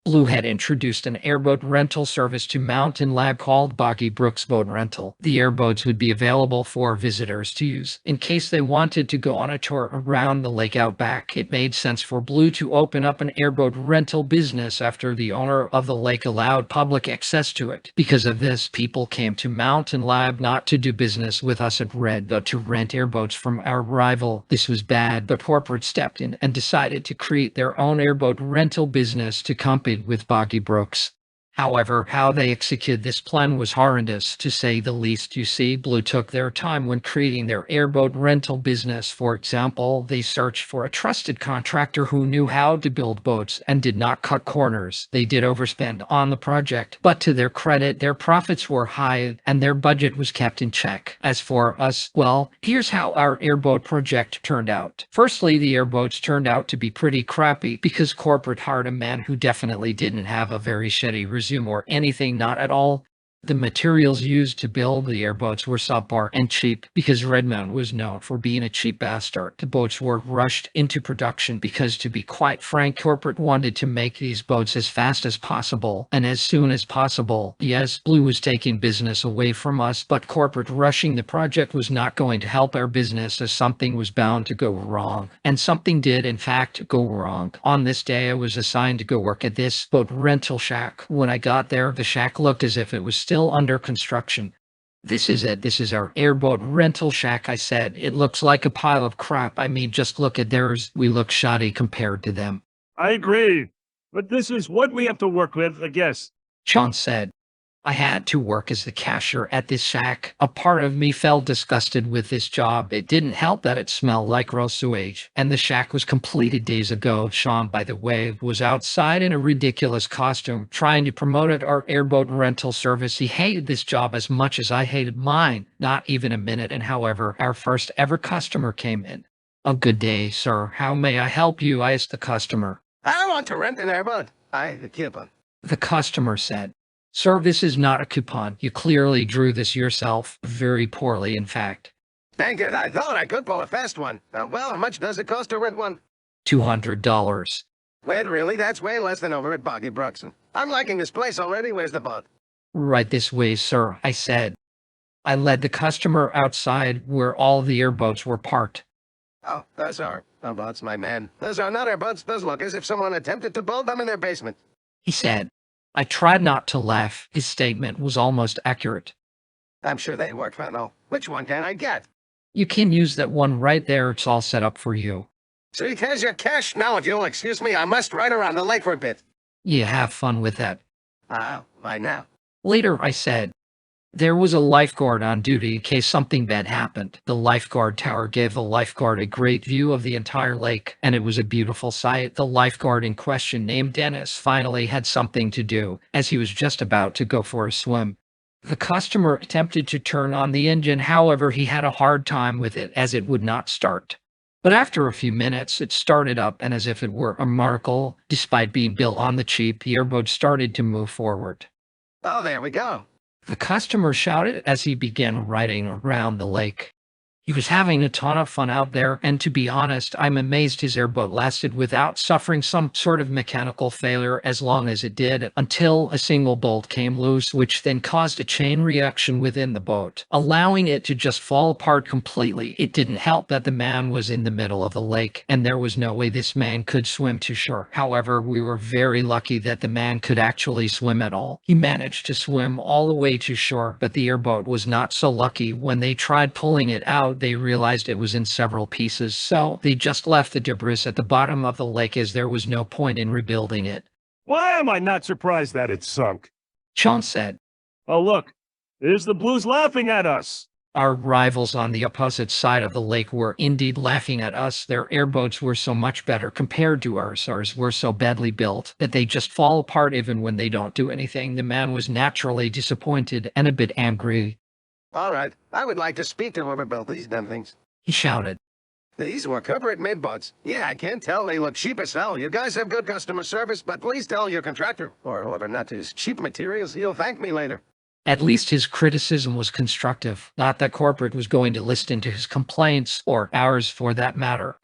Blue had introduced an airboat rental service to Mountain Lab called Boggy Brooks Boat Rental. The airboats would be available for visitors to use in case they wanted to go on a tour around the lake out back. It made sense for Blue to open up an airboat rental business after the owner of the lake allowed public access to it. Because of this, people came to Mountain Lab not to do business with us at Red, but to rent airboats from our rival. This was bad, but corporate stepped in and decided to create their own airboat rental business to compete with Boggy Brooks. However, how they executed this plan was horrendous, to say the least. You see, Blue took their time when creating their airboat rental business. For example, they searched for a trusted contractor who knew how to build boats and did not cut corners. They did overspend on the project, but to their credit, their profits were high and their budget was kept in check. As for us, well, here's how our airboat project turned out. Firstly, the airboats turned out to be pretty crappy because corporate hired a man who definitely didn't have a very shitty resume or anything, not at all. The materials used to build the airboats were subpar and cheap because Redmond was known for being a cheap bastard. The boats were rushed into production because, to be quite frank, corporate wanted to make these boats as fast as possible and as soon as possible. Yes, Blue was taking business away from us, but corporate rushing the project was not going to help our business, as something was bound to go wrong. And something did, in fact, go wrong. On this day, I was assigned to go work at this boat rental shack. When I got there, the shack looked as if it was still under construction. This is it. This is our airboat rental shack, I said. It looks like a pile of crap. I mean, just look at theirs. We look shoddy compared to them. I agree. But this is what we have to work with, I guess. Sean said. I had to work as the cashier at this shack. A part of me felt disgusted with this job. It didn't help that it smelled like raw sewage, and the shack was completed days ago. Sean, by the way, was outside in a ridiculous costume, trying to promote our airboat rental service. He hated this job as much as I hated mine. Not even a minute, and however, our first ever customer came in. "A good day, sir. How may I help you?" I asked the customer. I want to rent an airboat. I have a coupon. The customer said. "Sir, this is not a coupon. You clearly drew this yourself. Very poorly, in fact." Dang it, I thought I could pull a fast one. Well, how much does it cost to rent one? $200. Wait, really? That's way less than over at Boggy Brooks. I'm liking this place already. Where's the boat? "Right this way, sir," I said. I led the customer outside where all the airboats were parked. Oh, those are our boats, my man. Those are not our boats. Those look as if someone attempted to build them in their basement. He said. I tried not to laugh. His statement was almost accurate. I'm sure they work fine. Oh, which one can I get? You can use that one right there. It's all set up for you. So here's your cash. Now, if you'll excuse me, I must ride around the lake for a bit. Yeah, have fun with that. Why now? Later, I said. There was a lifeguard on duty in case something bad happened. The lifeguard tower gave the lifeguard a great view of the entire lake, and it was a beautiful sight. The lifeguard in question, named Dennis, finally had something to do, as he was just about to go for a swim. The customer attempted to turn on the engine, however, he had a hard time with it, as it would not start. But after a few minutes, it started up, and as if it were a miracle, despite being built on the cheap, the airboat started to move forward. Oh, there we go. The customer shouted as he began riding around the lake. He was having a ton of fun out there, and to be honest, I'm amazed his airboat lasted without suffering some sort of mechanical failure as long as it did, until a single bolt came loose, which then caused a chain reaction within the boat, allowing it to just fall apart completely. It didn't help that the man was in the middle of the lake, and there was no way this man could swim to shore. However, we were very lucky that the man could actually swim at all. He managed to swim all the way to shore, but the airboat was not so lucky. When they tried pulling it out, they realized it was in several pieces, so they just left the debris at the bottom of the lake as there was no point in rebuilding it. Why am I not surprised that it sunk? Sean said. Oh, look, there's the Blues laughing at us. Our rivals on the opposite side of the lake were indeed laughing at us. Their airboats were so much better compared to ours. Ours were so badly built that they just fall apart even when they don't do anything. The man was naturally disappointed and a bit angry. All right, I would like to speak to whoever built these damn things. He shouted. These were corporate made boats. Yeah, I can tell they look cheap as hell. You guys have good customer service, but please tell your contractor, or whoever, not to use cheap materials. He'll thank me later. At least his criticism was constructive, not that corporate was going to listen to his complaints, or ours for that matter.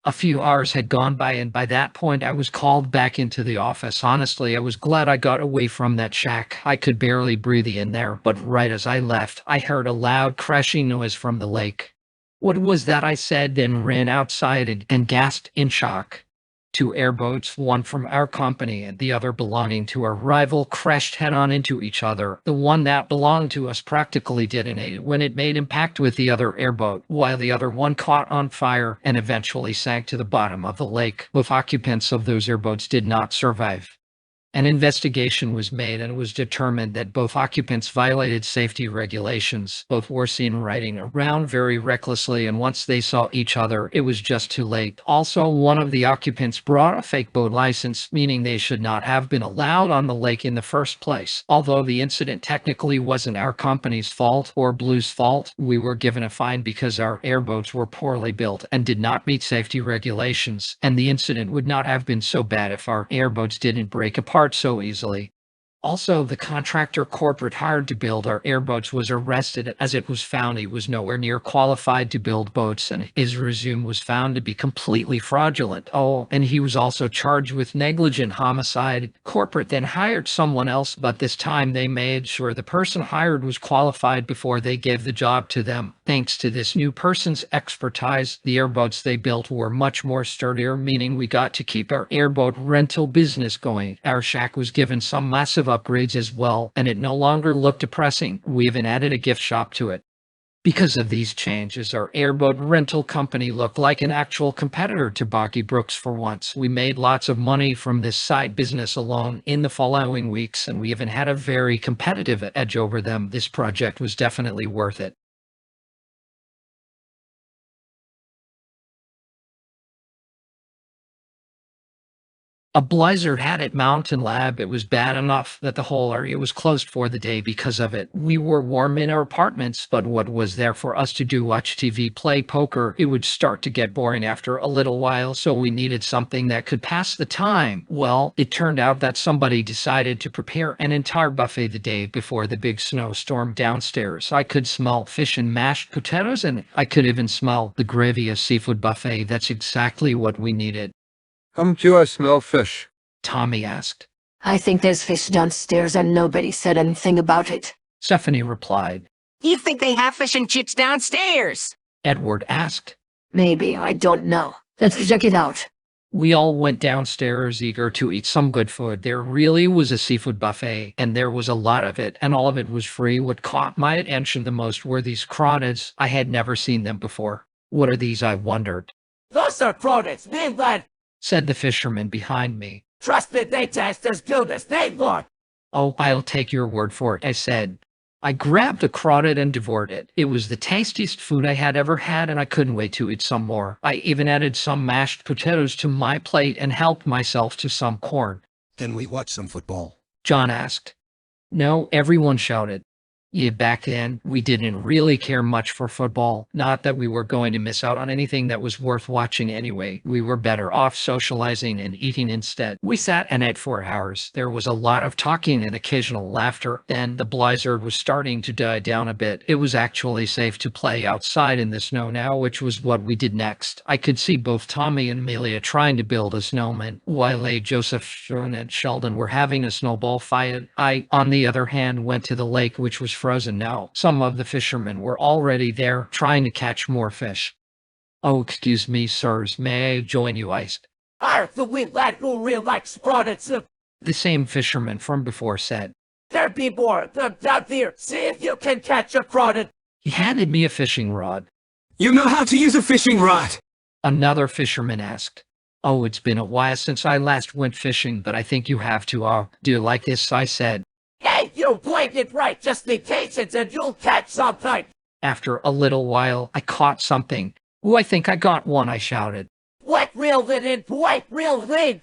A few hours had gone by, and by that point I was called back into the office. Honestly, I was glad I got away from that shack. I could barely breathe in there, but right as I left, I heard a loud crashing noise from the lake. "What was that?" I said, then ran outside and gasped in shock. Two airboats, one from our company and the other belonging to our rival, crashed head-on into each other. The one that belonged to us practically detonated when it made impact with the other airboat, while the other one caught on fire and eventually sank to the bottom of the lake. Both occupants of those airboats did not survive. An investigation was made, and it was determined that both occupants violated safety regulations. Both were seen riding around very recklessly, and once they saw each other, it was just too late. Also, one of the occupants brought a fake boat license, meaning they should not have been allowed on the lake in the first place. Although the incident technically wasn't our company's fault or Blue's fault, we were given a fine because our airboats were poorly built and did not meet safety regulations, and the incident would not have been so bad if our airboats didn't break apart so easily. Also, the contractor corporate hired to build our airboats was arrested as it was found he was nowhere near qualified to build boats, and his resume was found to be completely fraudulent. Oh, and he was also charged with negligent homicide. Corporate then hired someone else, but this time they made sure the person hired was qualified before they gave the job to them. Thanks to this new person's expertise, the airboats they built were much more sturdier, meaning we got to keep our airboat rental business going. Our shack was given some massive upgrades as well, and it no longer looked depressing. We even added a gift shop to it. Because of these changes, our airboat rental company looked like an actual competitor to Boggy Brooks for once. We made lots of money from this side business alone in the following weeks, and we even had a very competitive edge over them. This project was definitely worth it. A blizzard had hit Mountain Lab. It was bad enough that the whole area was closed for the day because of it. We were warm in our apartments, but what was there for us to do? Watch TV, play poker? It would start to get boring after a little while, so we needed something that could pass the time. Well, it turned out that somebody decided to prepare an entire buffet the day before the big snowstorm downstairs. I could smell fish and mashed potatoes, and I could even smell the gravy of seafood buffet. That's exactly what we needed. Come to, I smell fish. Tommy asked. I think there's fish downstairs and nobody said anything about it. Stephanie replied. You think they have fish and chips downstairs? Edward asked. Maybe, I don't know. Let's check it out. We all went downstairs eager to eat some good food. There really was a seafood buffet, and there was a lot of it, and all of it was free. What caught my attention the most were these crawdads. I had never seen them before. What are these, I wondered? Those are crawdads, mainland, Said the fisherman behind me. trust me, they taste as good as they look. Oh, I'll take your word for it, I said. I grabbed a crawdad and devoured it. It was the tastiest food I had ever had, and I couldn't wait to eat some more. I even added some mashed potatoes to my plate and helped myself to some corn. Can we watch some football? John asked. No, everyone shouted. Yeah, back then, we didn't really care much for football. Not that we were going to miss out on anything that was worth watching anyway. We were better off socializing and eating instead. We sat and ate for hours. There was a lot of talking and occasional laughter. Then the blizzard was starting to die down a bit. It was actually safe to play outside in the snow now, which was what we did next. I could see both Tommy and Amelia trying to build a snowman, while Joseph, Sharon, and Sheldon were having a snowball fight. I, on the other hand, went to the lake, which was frozen now. Some of the fishermen were already there, trying to catch more fish. Oh, excuse me, sirs, may I join you? I asked. The wee lad who real likes crawdads. The same fisherman from before said. There be more of them down there. See if you can catch a crawdad. He handed me a fishing rod. You know how to use a fishing rod! Another fisherman asked. Oh, it's been a while since I last went fishing, but I think you have to. Do you like this? I said. Hey, you played it right. Just be patient and you'll catch something. After a little while, I caught something. Oh, I think I got one, I shouted. What reeled it in? What reeled in?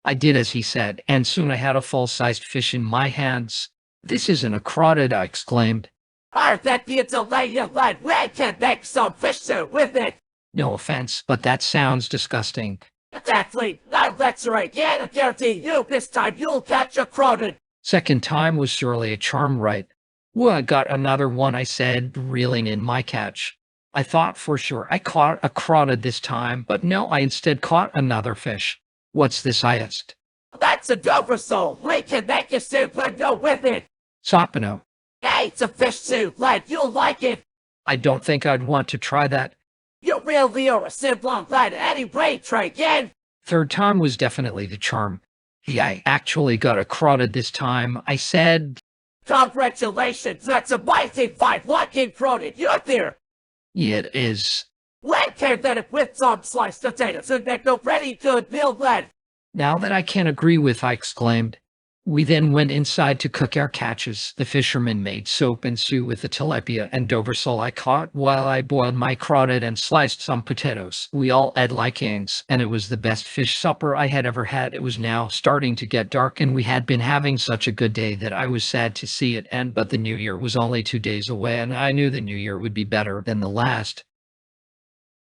I did as he said, and soon I had a full-sized fish in my hands. This isn't a crawdad, I exclaimed. That be a delay, lad. We can make some fish soup with it. No offense, but that sounds disgusting. Exactly. That's right. Yeah, I guarantee you this time you'll catch a crawdad. Second time was surely a charm, right? Well, I got another one, I said, reeling in my catch. I thought for sure I caught a crawdad this time, but no, I instead caught another fish. What's this? I asked. That's a Dover sole. We can make your soup and go with it. Sopino. Hey, it's a fish soup, lad. You'll like it. I don't think I'd want to try that. You really are a simple lad at any rate, try again. Third time was definitely the charm. Yeah, I actually got a crawdad this time. I said, Congratulations, that's a mighty fine looking crawdad. You're there. yeah, it is. Let's care that it with some sliced potatoes and make a ready good meal, lad. Now that I can't agree with, I exclaimed. We then went inside to cook our catches. The fisherman made soap and stew with the tilapia and Dover sole I caught, while I boiled my crawdad and sliced some potatoes. We all ate like kings, and it was the best fish supper I had ever had. It was now starting to get dark, and we had been having such a good day that I was sad to see it end, but the new year was only 2 days away, and I knew the new year would be better than the last.